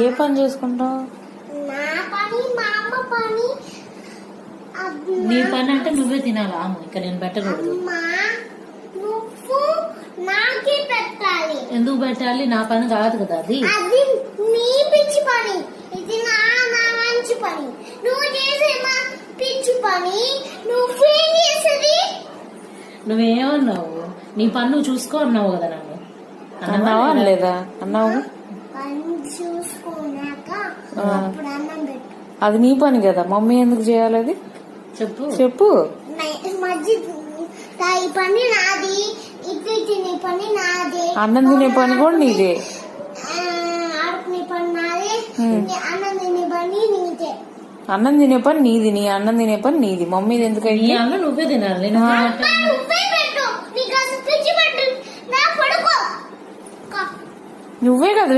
ఏ పని చేసుకుంటావు? నా పని, మా అమ్మ పని. నీ పని అంటే నువ్వే తినాలా? ఇక్కడ నేను పెట్టకూడదు. నువ్వు నాకే పెట్టాలి. ఎందుకు పెట్టాలి? నా పని కాదు కదా అది. అది నీ పిచ్చి పని, ఇది నా మంచి పని. నువ్వు చేసే మా పిచ్చి పని నువ్వేం చేసేది? నువ్వేమన్నావు? నీ పని నువ్వు చూసుకో అన్నావు కదా నన్ను. అన్నావా లేదా? అన్నావు. పని చూసుకున్నాక అప్పుడు అన్నం పెట్టు. అది నీ పని కదా, మమ్మీ ఎందుకు చేయాలి? అది చెప్పు చెప్పు. మధ్య ఈ పని నాది, ఇది తినే పని నాది, అన్నం తినే పని కూడా నీదే, ఆడుకునే పని నాది, అన్నం తినే పని నీదే. అన్నం తినే పని నీది, నీ అన్నం తినే పని నీది. మమ్మీది ఎందుకైతే? నీ అన్నం నువ్వే తినాలి. నువ్వే పెట్టు, నీకు అసలు పిచ్చి పెట్టు. నా పడుకో. నువ్వే కదా